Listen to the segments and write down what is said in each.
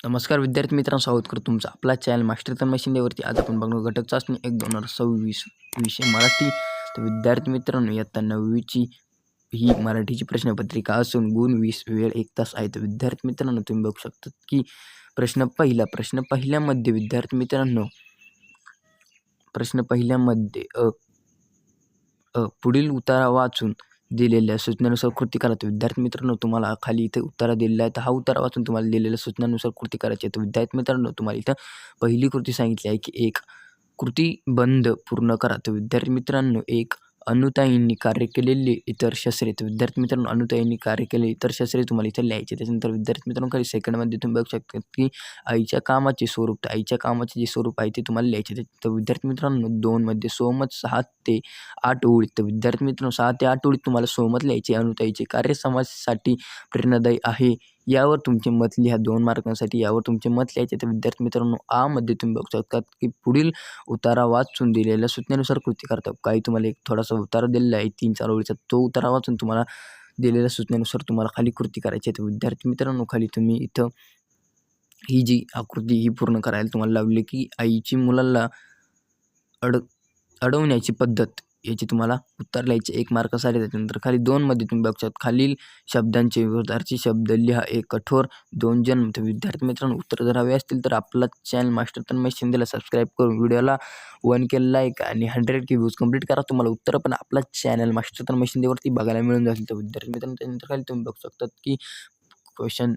नमस्कार विद्यार्थी मित्रांनो, स्वागत करतो तुमचं आपला चॅनल मास्टर तन्मय शिंदेवरती। आज आपण बघणार घटक चाचणी 1-2026 विषय मराठी। तर विद्यार्थी मित्रांनो, इयत्ता 9वीची ही मराठीची प्रश्नपत्रिका असून गुण 20, वेळ 1 तास आहे। तर विद्यार्थी मित्रांनो, तुम्ही बघू शकता की प्रश्न पहिल्यामध्ये विद्यार्थी मित्रांनो, प्रश्न पहिल्यामध्ये पुढील उतारा वाचून दिलेल्या सूचनेनुसार कृती करा। तर विद्यार्थी मित्रांनो, तुम्हाला खाली इथे उतारा दिलेला आहे, तर हा उतारा वाचून तुम्हाला दिलेल्या सूचनानुसार कृती करायची आहे। तर विद्यार्थी मित्रांनो, तुम्हाला इथं पहिली कृती सांगितली आहे की एक कृतीबंध पूर्ण करा। तर विद्यार्थी मित्रांनो, एक अनुताईंनी कार्य केलेली इतर शस्त्रे। तर विद्यार्थी मित्रांनो, अनुताईंनी कार्य केलेली इतर शस्त्रे तुम्हाला इथे लिहायचे। त्याच्यानंतर विद्यार्थी मित्रांनो, खाली सेकंडमध्ये तुम्ही बघू शकता की आईच्या कामाचे स्वरूप, तर आईच्या कामाचे जे स्वरूप आहे ते तुम्हाला लिहायचे। तर विद्यार्थी मित्रांनो, 2मध्ये सोमत 6 ते 8 ओळीत। तर विद्यार्थी मित्रांनो, 6 ते 8 ओळीत तुम्हाला सोमत लिहायचे। अनुताईचे कार्य समाजासाठी प्रेरणादायी आहे, यावर तुमचे मत लिहा। 2 मार्कांसाठी यावर तुमचे मत लिहायचे। तर विद्यार्थी मित्रांनो, आ मध्ये तुम्ही बघू शकता की पुढील उतारा वाचून दिलेल्या सूचनेनुसार कृती करता। काही तुम्हाला एक थोडासा उतारा दिलेला आहे 3-4 ओळीचा, तो उतारा वाचून तुम्हाला दिलेल्या सूचनेनुसार तुम्हाला खाली कृती करायची आहे। तर विद्यार्थी मित्रांनो, खाली तुम्ही इथं ही जी आकृती ही पूर्ण करायला तुम्हाला लावली की आईची मुलाला अडवण्याची पद्धत, याची तुम्हाला उत्तर लिहायचे 1 मार्कासाठी। त्याच्यानंतर खाली 2मध्ये तुम्ही बघू शकता खालील शब्दांचे विरुद्धार्थी शब्द लिहा। 1 कठोर, 2 जन्म। तर विद्यार्थी मित्रांनो, उत्तर जर हवे असतील तर आपला चॅनल मास्टर तन्मय शिंदेला सबस्क्राईब करून व्हिडिओला 1K लाईक आणि 100K व्ह्यूज कंप्लीट करा। तुम्हाला उत्तर पण आपला चॅनल मास्टर तन्मय शिंदेवरती बघायला मिळून जातील। तर विद्यार्थी मित्रांनो, त्यानंतर खाली तुम्ही बघू शकता की क्वेश्चन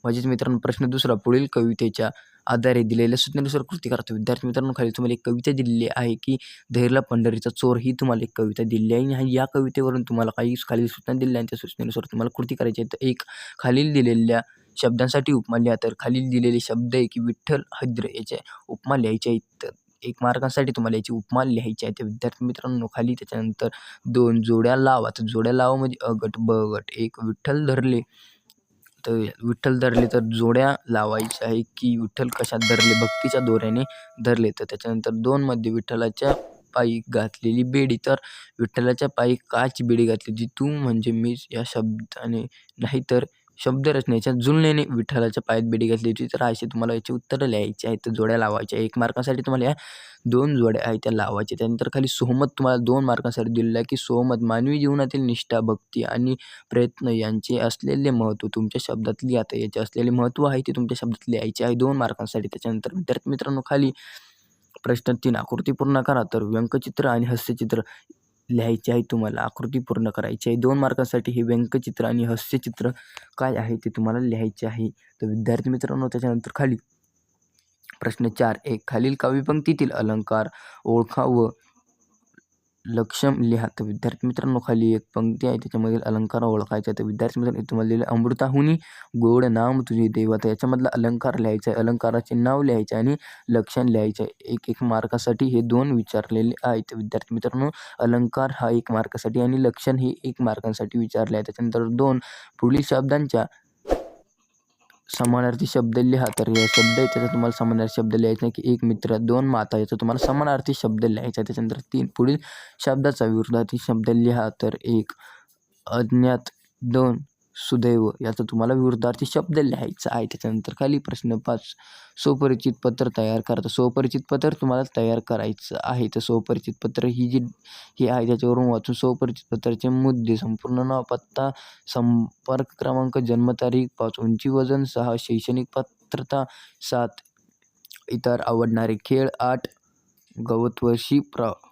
म्हणजेच मित्रांनो, प्रश्न दुसरा, पुढील कवितेच्या आधारे दिलेल्या सूचनेनुसार कृती करा। तर विद्यार्थी मित्रांनो, खाली तुम्हाला एक कविता दिलेली आहे की धैर्यला पंढरीचा चोर, ही तुम्हाला एक कविता दिलेली आहे आणि या कवितेवरून तुम्हाला काही खालील सूचना दिलेल्या आणि त्या सूचनेनुसार तुम्हाला कृती करायची आहे। तर एक, खालील दिलेल्या शब्दांसाठी उपमा लिहा। तर खालील दिलेले शब्द आहे की विठ्ठल, हैद्र, याच्या उपमा लिहायच्या आहेत। तर 1 मार्कासाठी तुम्हाला याची उपमा लिहायची आहे। तर विद्यार्थी मित्रांनो, खाली त्याच्यानंतर 2 जोड्या लावा। तर जोड्या लावा म्हणजे अ गट ब गट। 1 विठ्ठल धरले, तर विठ्ठल धरले तर जोड्या लावायच्या आहे की विठ्ठल कशात धरले, भक्तीच्या दोऱ्याने धरले। तर त्याच्यानंतर 2मध्ये विठ्ठलाच्या पायी घातलेली बेडी, तर विठ्ठलाच्या पायी काची बेडी घातली, जी तू म्हणजे मी या शब्दाने नाही तर शब्दरचनेच्या जुळण्याने विठ्ठलाच्या पायात बेडी घातली होती। तर असे तुम्हाला याची उत्तरं लिहायची आहेत। तर जोड्या लावायच्या 1 मार्कासाठी तुम्हाला या 2 जोड्या आहेत त्या लावायच्या। त्यानंतर खाली सोहमत तुम्हाला 2 मार्कांसाठी दिलेलं आहे की सोहमत, मानवी जीवनातील निष्ठा, भक्ती आणि प्रयत्न यांचे असलेले महत्त्व तुमच्या शब्दात लिहा। तर याचे असलेले महत्त्व आहे ते तुमच्या शब्दात लिहायचे आहे 2 मार्कांसाठी। त्याच्यानंतर विद्यार्थी मित्रांनो, खाली प्रश्न 3, आकृती पूर्ण करा। तर व्यंगचित्र आणि हास्यचित्र लिहायचे आहे तुम्हाला, आकृती पूर्ण करायची आहे 2 मार्कांसाठी। हे व्यंगचित्र आणि हास्यचित्र काय आहे ते तुम्हाला लिहायचे आहे। तर विद्यार्थी मित्रांनो, त्याच्यानंतर खाली प्रश्न 4, 1, खालील काव्यपंक्तीतील अलंकार ओळखा व लक्षम लिहा। तर विद्यार्थी मित्रांनो, खाली एक पंक्ती आहे त्याच्यामधील अलंकार ओळखायचा आहे। तर विद्यार्थी मित्रांनो, तुम्हाला लिहिलं अमृताहुनी गोड नाम तुझे देवा। तर याच्यामधला अलंकार लिहायचा आहे, अलंकाराचे नाव लिहायचे आणि लक्षण लिहायचं आहे। 1 मार्कासाठी हे 2 विचारलेले आहेत। तर विद्यार्थी मित्रांनो, अलंकार हा 1 मार्कासाठी आणि लक्षण हे 1 मार्कासाठी विचारले आहे। त्याच्यानंतर 2, पुढील शब्दांच्या समानार्थी शब्द लिहा। तर या शब्द आहे त्याचा तुम्हाला समानार्थी शब्द लिहायचा आहे की 1 मित्र, 2 माता, याचा तुम्हाला समानार्थी शब्द लिहायचा आहे। त्याच्यानंतर 3, पुढील शब्दाचा विरुद्धार्थी शब्द लिहा। तर 1 अज्ञात, 2 सुदैव, याचा तुम्हाला विरुद्धार्थी शब्द लिहायचा आहे। त्याच्यानंतर खाली प्रश्न 5, स्वपरिचित पत्र तयार करा। तर स्वपरिचित पत्र तुम्हाला तयार करायचं आहे। तर स्वपरिचित पत्र ही जी हे आहे त्याच्यावरून वाचून स्वपरिचित पत्राचे मुद्दे, संपूर्ण नाव, पत्ता, संपर्क क्रमांक, जन्मतारीख 5, उंची वजन 6, शैक्षणिक पात्रता 7, इतर आवडणारे खेळ 8, गवतवर्षी प्राप्त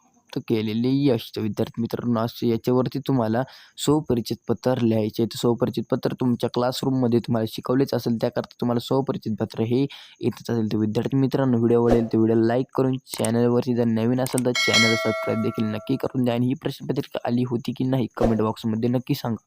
केलेले यश। तर विद्यार्थी मित्रांनो, असे याच्यावरती तुम्हाला स्वपरिचित पत्र लिहायचे. तर स्वपरिचित पत्र तुमच्या क्लासरूममध्ये तुम्हाला शिकवलेच असेल, त्याकरता तुम्हाला स्वपरिचित पत्र हे येतच असेल। तर विद्यार्थी मित्रांनो, व्हिडिओ आवडेल तर व्हिडिओला लाईक करून चॅनलवरती जर नवीन असेल तर चॅनलला सबस्क्राईब देखील नक्की करून द्या आणि ही प्रश्नपत्रिका आली होती की नाही कमेंट बॉक्समध्ये नक्की सांगा।